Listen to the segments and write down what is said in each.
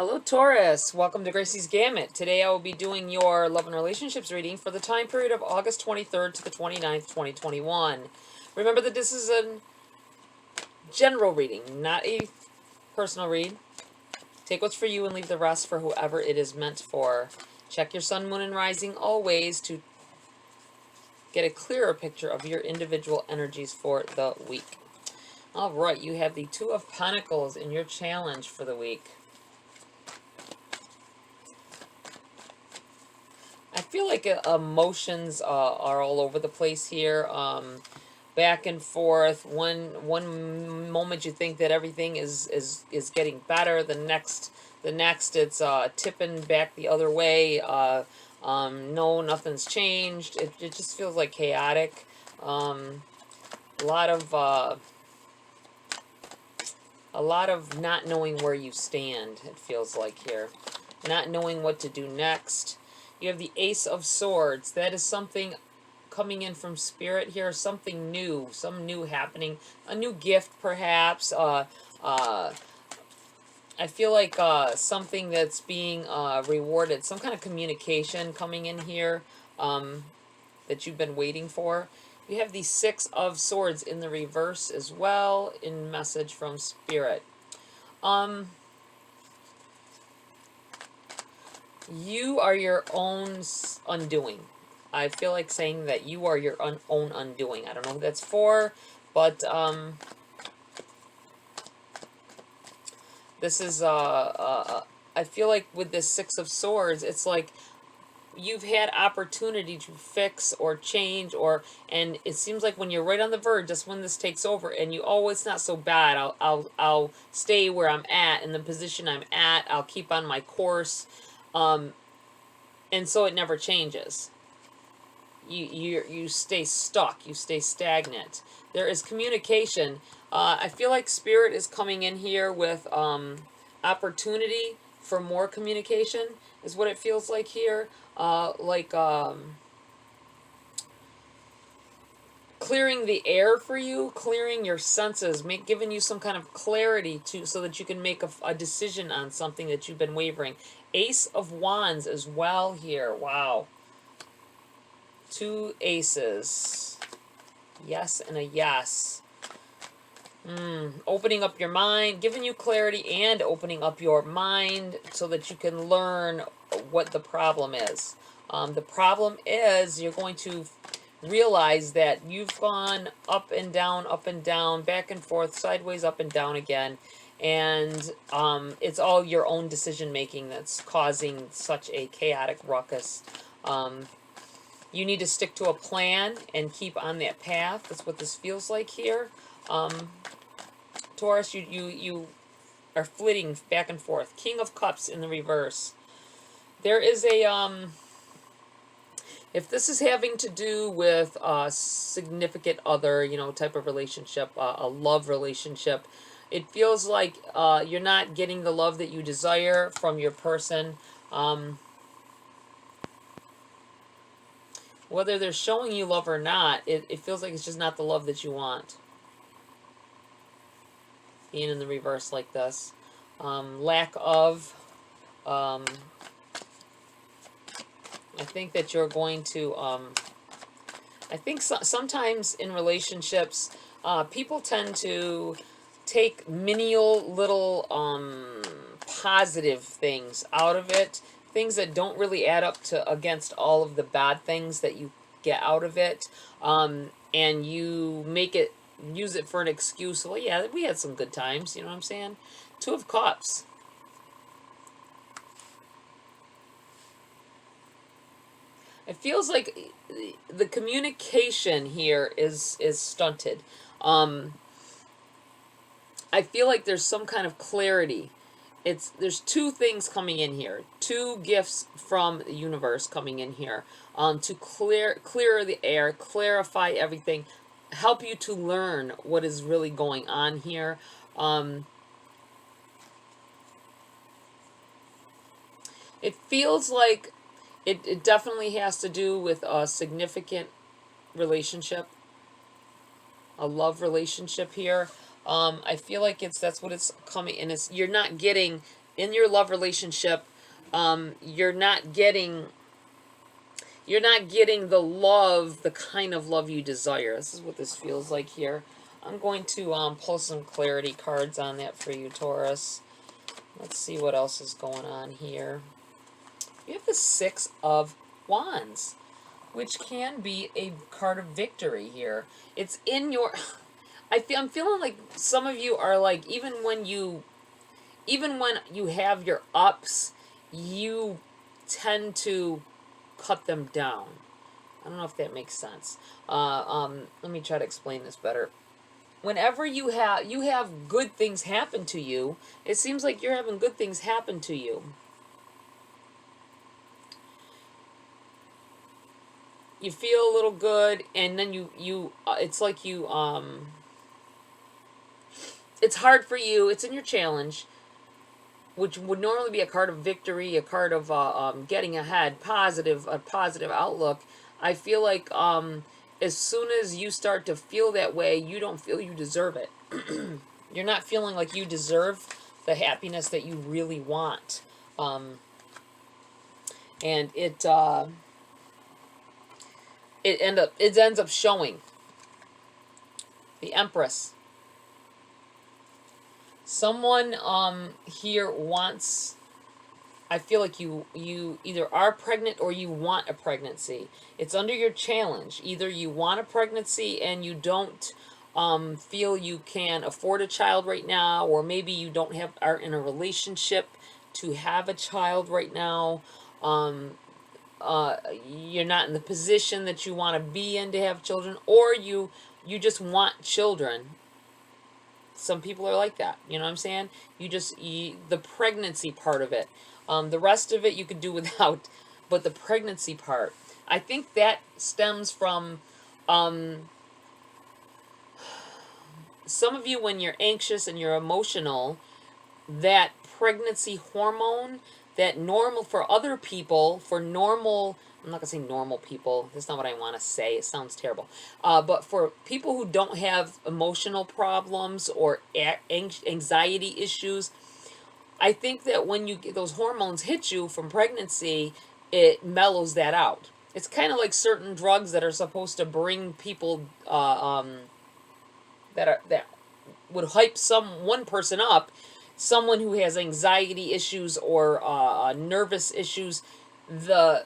Hello Taurus, welcome to Gracie's Gamut. Today I will be doing your love and relationships reading for the time period of August 23rd to the 29th, 2021. Remember that this is a general reading, not a personal read. Take what's for you and leave the rest for whoever it is meant for. Check your sun, moon, and rising always to get a clearer picture of your individual energies for the week. Alright, you have the Two of Pentacles in your challenge for the week. I feel like emotions are all over the place here, back and forth. One moment you think that everything is getting better, the next it's tipping back the other way. No, nothing's changed. It just feels like chaotic. A lot of not knowing where you stand. It feels like here, not knowing what to do next. You have the Ace of Swords. That is something coming in from Spirit here. Something new. Some new happening. A new gift, perhaps. I feel like something that's being rewarded. Some kind of communication coming in here that you've been waiting for. You have the Six of Swords in the reverse as well in message from Spirit. You are your own undoing. I feel like saying that you are your own undoing. I don't know who that's for, but this is I feel like with this Six of Swords, it's like you've had opportunity to fix or change, and it seems like when you're right on the verge, that's when this takes over, and you, oh, it's not so bad. I'll stay where I'm at in the position I'm at. I'll keep on my course. And so it never changes. You stay stuck. You stay stagnant. There is communication. I feel like Spirit is coming in here with opportunity for more communication is what it feels like here. Clearing the air for you, clearing your senses, giving you some kind of clarity so that you can make a decision on something that you've been wavering. Ace of Wands as well here. Wow. Two aces. Yes and a yes. Opening up your mind, giving you clarity and opening up your mind so that you can learn what the problem is. The problem is you're going to realize that you've gone up and down, back and forth, sideways, up and down again. And it's all your own decision making that's causing such a chaotic ruckus. You need to stick to a plan and keep on that path. That's what this feels like here. Taurus, you are flitting back and forth. King of Cups in the reverse. There is a if this is having to do with a significant other, type of relationship, a love relationship, it feels like you're not getting the love that you desire from your person. Whether they're showing you love or not, it feels like it's just not the love that you want. Being in the reverse like this. Lack of... I think that you're going to... I think sometimes in relationships, people tend to take menial little positive things out of it, things that don't really add up to against all of the bad things that you get out of it, and you use it for an excuse. Well, yeah, we had some good times, you know what I'm saying? Two of Cups. It feels like the communication here is stunted. I feel like there's some kind of clarity. There's two things coming in here. Two gifts from the universe coming in here to clear the air, clarify everything, help you to learn what is really going on here. It feels like it definitely has to do with a significant relationship, a love relationship here. I feel like that's what it's coming, and you're not getting in your love relationship, you're not getting the love, the kind of love you desire. This is what this feels like here. I'm going to pull some clarity cards on that for you, Taurus. Let's see what else is going on here. We have the Six of Wands, which can be a card of victory here. It's in your... I'm feeling like some of you are like, even when you have your ups, you tend to cut them down. I don't know if that makes sense. Let me try to explain this better. Whenever you have good things happen to you, it seems like you're having good things happen to you. You feel a little good, and then it's like it's hard for you. It's in your challenge, which would normally be a card of victory, a card of getting ahead, a positive outlook. I feel like as soon as you start to feel that way, you don't feel you deserve it. You're not feeling like you deserve the happiness that you really want. And it ends up showing. The Empress. Someone here wants, I feel like you either are pregnant or you want a pregnancy. It's under your challenge. Either you want a pregnancy and you don't feel you can afford a child right now, or maybe you are in a relationship to have a child right now. You're not in the position that you want to be in to have children, or you just want children. Some people are like that, you know what I'm saying? The pregnancy part of it. The rest of it you could do without, but the pregnancy part, I think that stems from some of you, when you're anxious and you're emotional, that pregnancy hormone, that normal for other people, I'm not going to say normal people, that's not what I want to say, it sounds terrible, but for people who don't have emotional problems or anxiety issues, I think that when you get those hormones hit you from pregnancy, it mellows that out. It's kind of like certain drugs that are supposed to bring people that would hype one person up. Someone who has anxiety issues or nervous issues, the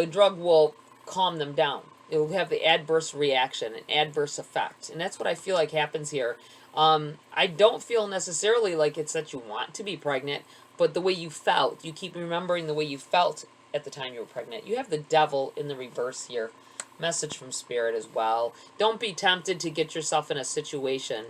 drug will calm them down. It will have the adverse reaction, an adverse effect. And that's what I feel like happens here. I don't feel necessarily like it's that you want to be pregnant, but the way you felt. You keep remembering the way you felt at the time you were pregnant. You have the Devil in the reverse here. Message from Spirit as well. Don't be tempted to get yourself in a situation.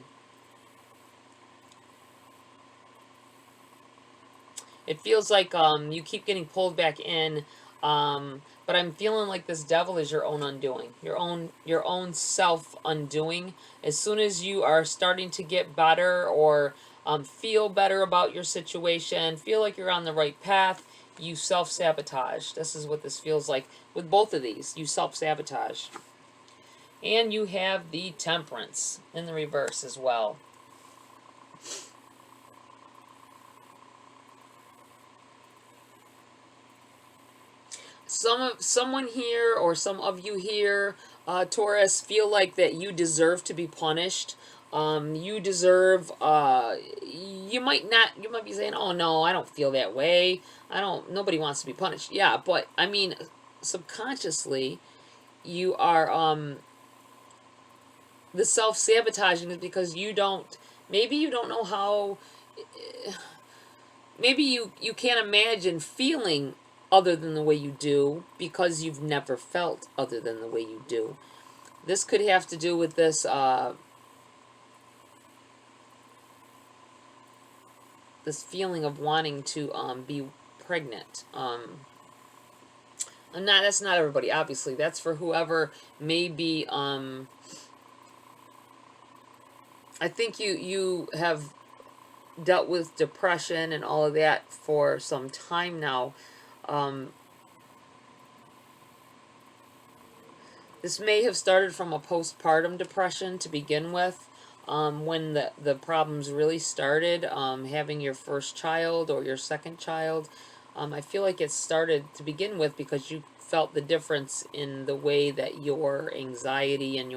It feels like you keep getting pulled back in, but I'm feeling like this Devil is your own undoing, your own self undoing. As soon as you are starting to get better or feel better about your situation, feel like you're on the right path, you self-sabotage. This is what this feels like with both of these. You self-sabotage. And you have the Temperance in the reverse as well. Someone here, or some of you here, Taurus, feel like that you deserve to be punished. You deserve, you might be saying, oh no, I don't feel that way. Nobody wants to be punished. Yeah, but, I mean, subconsciously, you are, the self-sabotaging is because maybe you don't know how, maybe you can't imagine feeling other than the way you do because you've never felt other than the way you do. This could have to do with this this feeling of wanting to be pregnant. That's not everybody, obviously. That's for whoever may be. I think you have dealt with depression and all of that for some time now. This may have started from a postpartum depression to begin with. when the problems really started, having your first child or your second child. I feel like it started to begin with because you felt the difference in the way that your anxiety and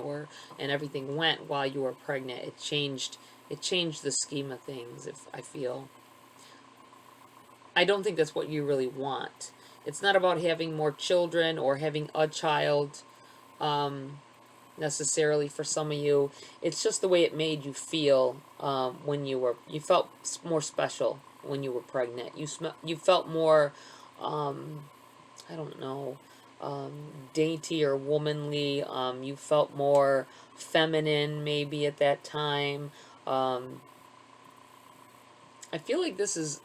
and everything went while you were pregnant. It changed the scheme of things, if I feel. I don't think that's what you really want. It's not about having more children or having a child, necessarily for some of you. It's just the way it made you feel, when you felt more special when you were pregnant. You felt more, I don't know, dainty or womanly. You felt more feminine maybe at that time. I feel like there's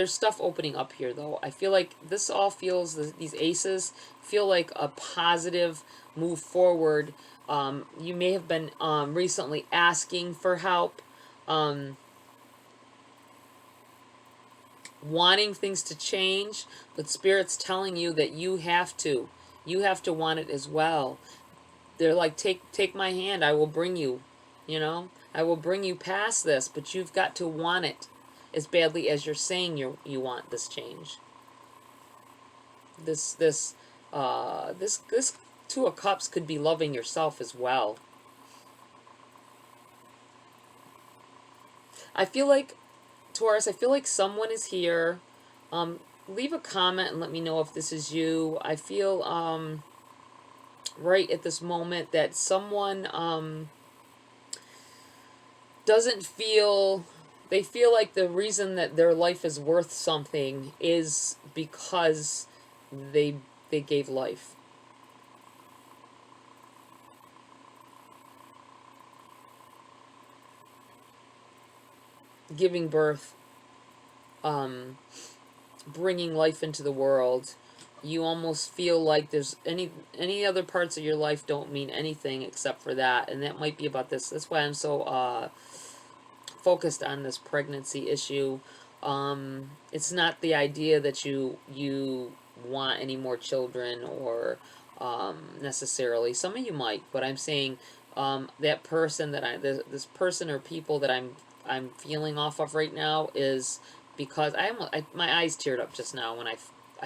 stuff opening up here though. I feel like this all these aces feel like a positive move forward. You may have been recently asking for help, wanting things to change, but Spirit's telling you that you have to. You have to want it as well. They're like, take my hand, I will bring you, I will bring you past this, but you've got to want it as badly as you're saying you want this change. This Two of Cups could be loving yourself as well. I feel like, Taurus, someone is here. Leave a comment and let me know if this is you. I feel right at this moment that someone doesn't feel, they feel like the reason that their life is worth something is because they gave life. Giving birth, bringing life into the world. You almost feel like there's any other parts of your life don't mean anything except for that, and that might be about this. That's why I'm so focused on this pregnancy issue. It's not the idea that you want any more children, or necessarily. Some of you might, but I'm saying that person that this person or people that I'm feeling off of right now is because my eyes teared up just now when I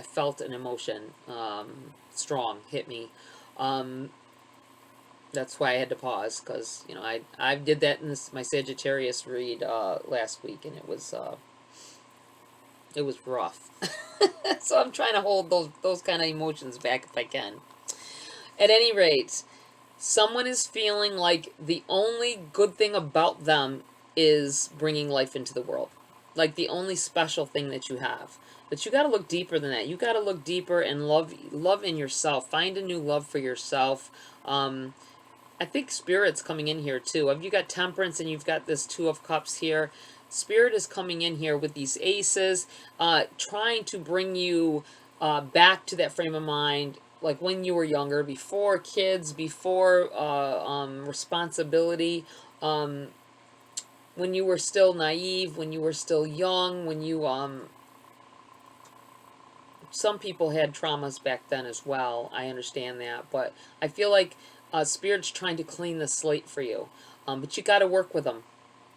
felt an emotion strong hit me. That's why I had to pause, because I did that in my Sagittarius read last week, and it was rough. So I'm trying to hold those kind of emotions back if I can. At any rate, someone is feeling like the only good thing about them is bringing life into the world. Like the only special thing that you have. But you got to look deeper than that. You got to look deeper and love in yourself. Find a new love for yourself. I think Spirit's coming in here too. You got Temperance and you've got this Two of Cups here. Spirit is coming in here with these aces, trying to bring you back to that frame of mind, like when you were younger, before kids, before responsibility, when you were still naive, when you were still young, when you some people had traumas back then as well. I understand that, but I feel like Spirit's trying to clean the slate for you. But you got to work with them.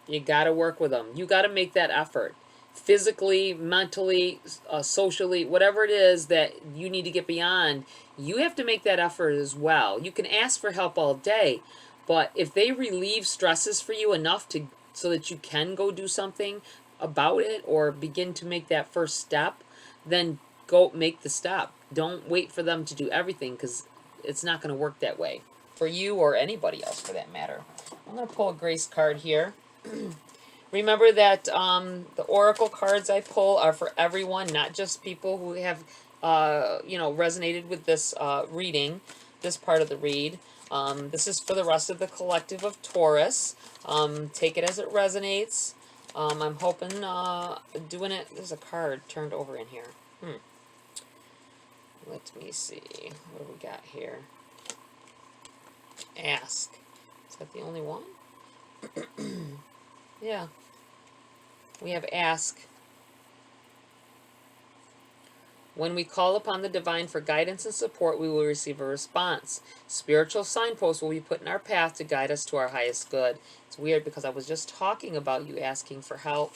You got to work with them. You got to make that effort. Physically, mentally, socially, whatever it is that you need to get beyond, you have to make that effort as well. You can ask for help all day, but if they relieve stresses for you enough so that you can go do something about it or begin to make that first step, then go make the step. Don't wait for them to do everything, because it's not going to work that way for you or anybody else for that matter. I'm going to pull a Grace card here. Remember that the oracle cards I pull are for everyone, not just people who have resonated with this reading, this part of the read. This is for the rest of the collective of Taurus. Take it as it resonates. I'm hoping doing it. There's a card turned over in here. Let me see. What do we got here? Ask. Is that the only one? Yeah. We have ask. When we call upon the divine for guidance and support, we will receive a response. Spiritual signposts will be put in our path to guide us to our highest good. It's weird because I was just talking about you asking for help.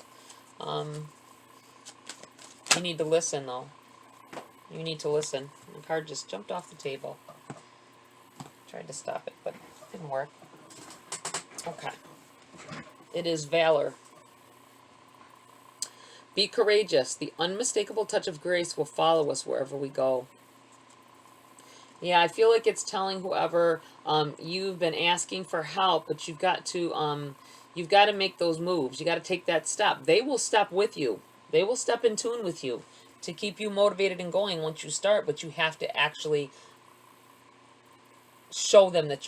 You need to listen, though. You need to listen. The card just jumped off the table. Tried to stop it, but it didn't work. Okay. It is valor. Be courageous. The unmistakable touch of grace will follow us wherever we go. Yeah, I feel like it's telling whoever you've been asking for help, but you've got to make those moves. You got to take that step. They will step with you. They will step in tune with you to keep you motivated and going once you start. But you have to actually show them that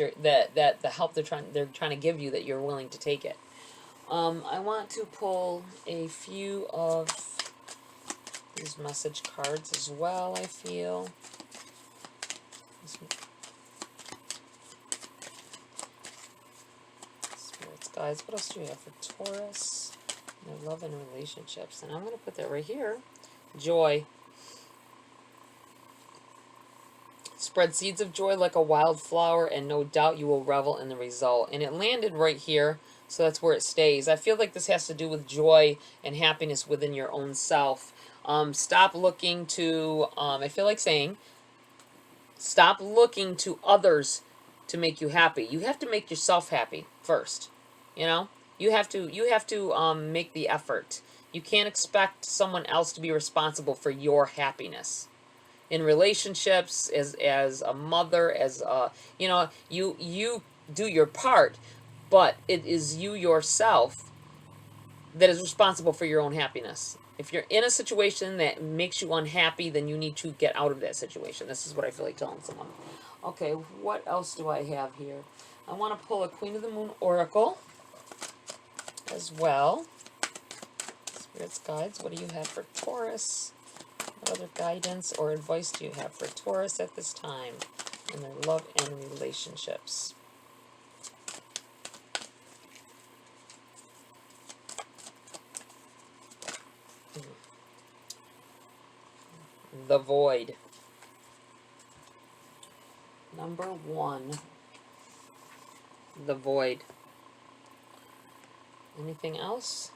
that the help they're trying to give you, that you're willing to take it. I want to pull a few of these message cards as well, I feel. Spirits, guys, what else do we have for Taurus? Their love and relationships. And I'm going to put that right here. Joy. Spread seeds of joy like a wildflower, and no doubt you will revel in the result. And it landed right here, so that's where it stays. I feel like this has to do with joy and happiness within your own self. Stop looking to, I feel like saying, stop looking to others to make you happy. You have to make yourself happy first. You know? You have to make the effort. You can't expect someone else to be responsible for your happiness. In relationships, as a mother, as a, you do your part, but it is you yourself that is responsible for your own happiness. If you're in a situation that makes you unhappy, then you need to get out of that situation. This is what I feel like telling someone. Okay, what else do I have here? I want to pull a Queen of the Moon Oracle as well. Spirits, guides, what do you have for Taurus? What other guidance or advice do you have for Taurus at this time in their love and relationships? The Void. Number 1. The Void. Anything else?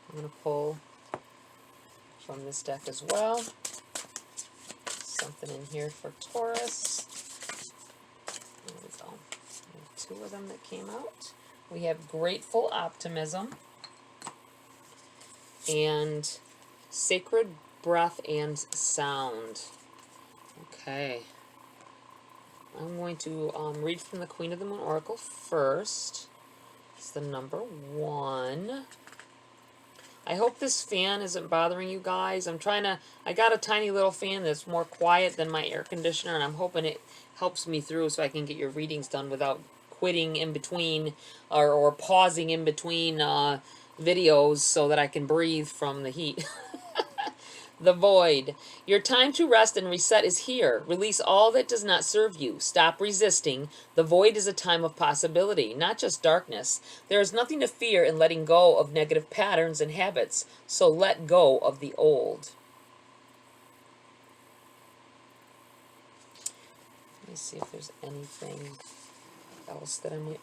I'm going to pull from this deck as well. Something in here for Taurus. There we go. We have 2 of them that came out. We have Grateful Optimism and Sacred Breath and Sound. Okay. I'm going to read from the Queen of the Moon Oracle first. It's the number 1. I hope this fan isn't bothering you guys. I got a tiny little fan that's more quiet than my air conditioner, and I'm hoping it helps me through so I can get your readings done without quitting in between or pausing in between videos so that I can breathe from the heat. The Void. Your time to rest and reset is here. Release all that does not serve you. Stop resisting. The void is a time of possibility, not just darkness. There is nothing to fear in letting go of negative patterns and habits, so let go of the old. Let me see if there's anything else that I might...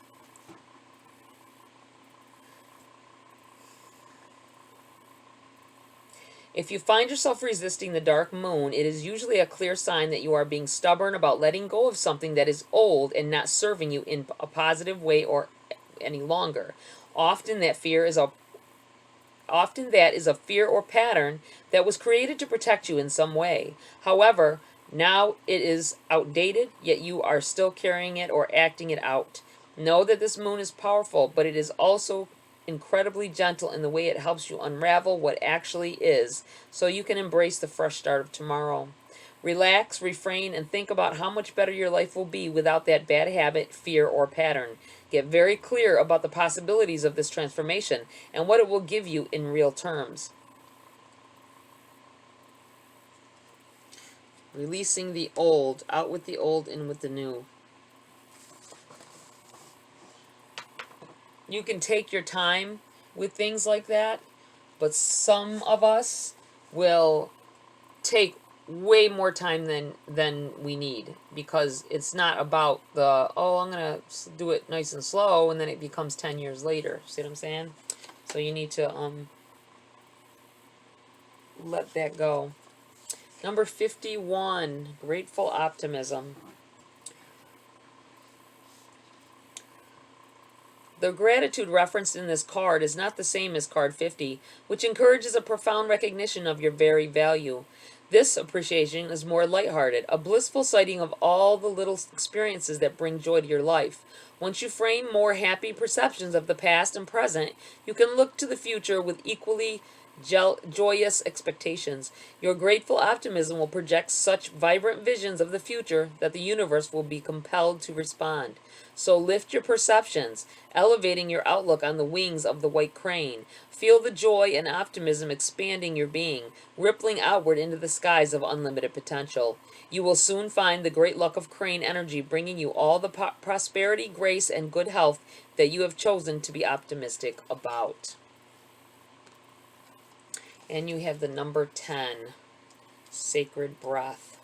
If you find yourself resisting the dark moon, it is usually a clear sign that you are being stubborn about letting go of something that is old and not serving you in a positive way or any longer. Often that is a fear or pattern that was created to protect you in some way. However, now it is outdated, yet you are still carrying it or acting it out. Know that this moon is powerful, but it is also incredibly gentle in the way it helps you unravel what actually is, so you can embrace the fresh start of tomorrow. Relax, refrain, and think about how much better your life will be without that bad habit, fear, or pattern. Get very clear about the possibilities of this transformation and what it will give you in real terms. Releasing the old, out with the old, in with the new. You can take your time with things like that, but some of us will take way more time than we need, because it's not about the, oh, I'm gonna do it nice and slow, and then it becomes 10 years later. See what I'm saying? So you need to let that go. Number 51, Grateful Optimism. The gratitude referenced in this card is not the same as card 50, which encourages a profound recognition of your very value. This appreciation is more lighthearted, a blissful sighting of all the little experiences that bring joy to your life. Once you frame more happy perceptions of the past and present, you can look to the future with equally joyous expectations. Your grateful optimism will project such vibrant visions of the future that the universe will be compelled to respond. So lift your perceptions, elevating your outlook on the wings of the white crane. Feel the joy and optimism expanding your being, rippling outward into the skies of unlimited potential. You will soon find the great luck of crane energy bringing you all the prosperity, grace, and good health that you have chosen to be optimistic about. And you have the number 10, Sacred Breath.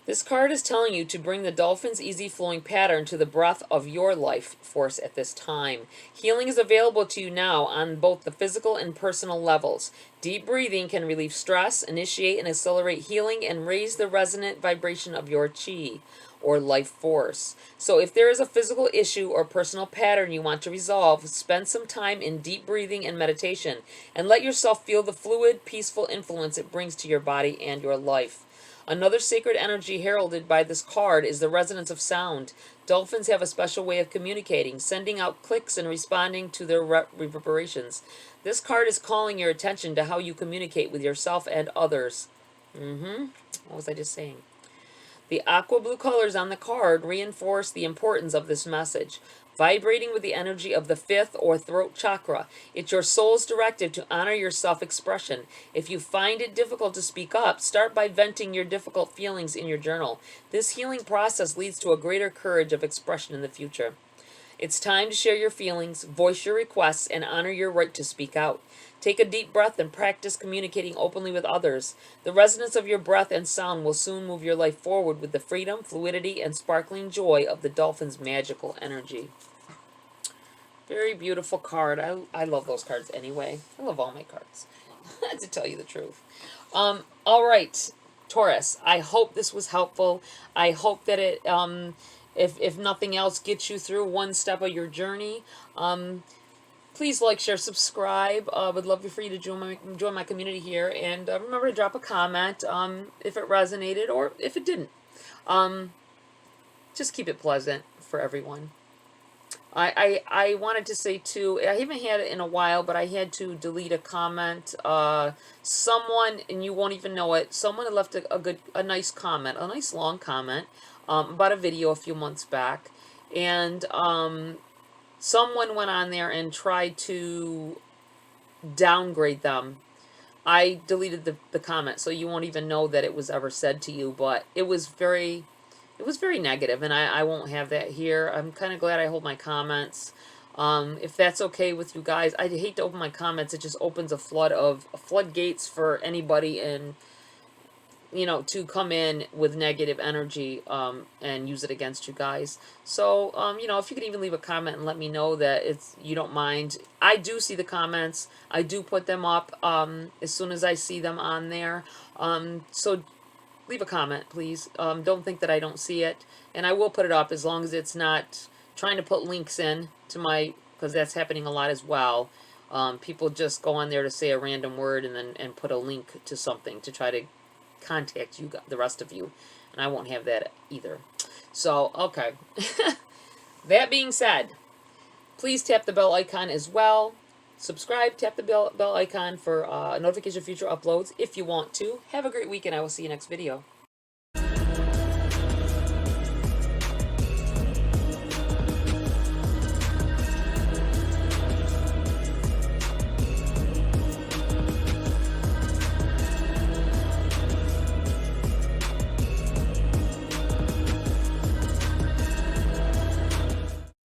This card is telling you to bring the dolphin's easy-flowing pattern to the breath of your life force at this time. Healing is available to you now on both the physical and personal levels. Deep breathing can relieve stress, initiate and accelerate healing, and raise the resonant vibration of your chi, or life force. So if there is a physical issue or personal pattern you want to resolve, spend some time in deep breathing and meditation, and let yourself feel the fluid, peaceful influence it brings to your body and your life. Another sacred energy heralded by this card is the resonance of sound. Dolphins have a special way of communicating, sending out clicks and responding to their reverberations. This card is calling your attention to how you communicate with yourself and others. What was I just saying? The aqua blue colors on the card reinforce the importance of this message. Vibrating with the energy of the fifth or throat chakra, it's your soul's directive to honor your self-expression. If you find it difficult to speak up, start by venting your difficult feelings in your journal. This healing process leads to a greater courage of expression in the future. It's time to share your feelings, voice your requests, and honor your right to speak out. Take a deep breath and practice communicating openly with others. The resonance of your breath and sound will soon move your life forward with the freedom, fluidity, and sparkling joy of the dolphin's magical energy. Very beautiful card. I love those cards anyway. I love all my cards, to tell you the truth. All right, Taurus, I hope this was helpful. I hope that it, if nothing else, gets you through one step of your journey. Please like, share, subscribe. Would love for you to join my community here. And remember to drop a comment if it resonated or if it didn't. Just keep it pleasant for everyone. I wanted to say too, I haven't had it in a while, but I had to delete a comment. Someone, and you won't even know it, someone had left a nice comment, a nice long comment about a video a few months back. And someone went on there and tried to downgrade them. I deleted the comment, so you won't even know that it was ever said to you, but it was very negative, and I won't have that here. I'm kind of glad I hold my comments. If that's okay with you guys, I hate to open my comments. It just opens a floodgates for anybody and to come in with negative energy and use it against you guys. So if you could even leave a comment and let me know that you don't mind. I do see the comments. I do put them up as soon as I see them on there. So leave a comment, please. Don't think that I don't see it. And I will put it up as long as it's not trying to put links in to because that's happening a lot as well. People just go on there to say a random word and put a link to something to try to contact you, the rest of you. And I won't have that either. So, okay. That being said, please tap the bell icon as well. Subscribe, tap the bell icon for notification of future uploads if you want to. Have a great week, and I will see you next video.